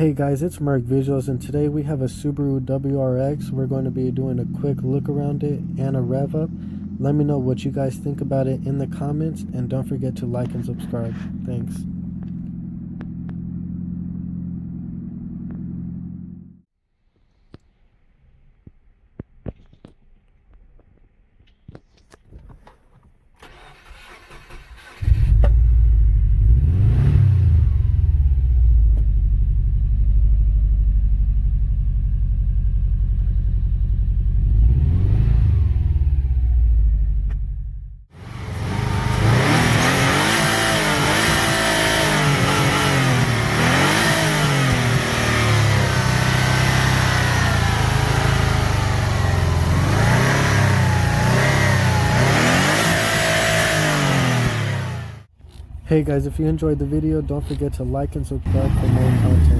Hey guys, it's Merc Visuals, and today we have a Subaru WRX. We're going to be doing a quick look around it and a rev up. Let me know what you guys think about it in the comments, and don't forget to like and subscribe. Thanks. Hey guys, if you enjoyed the video, don't forget to like and subscribe for more content.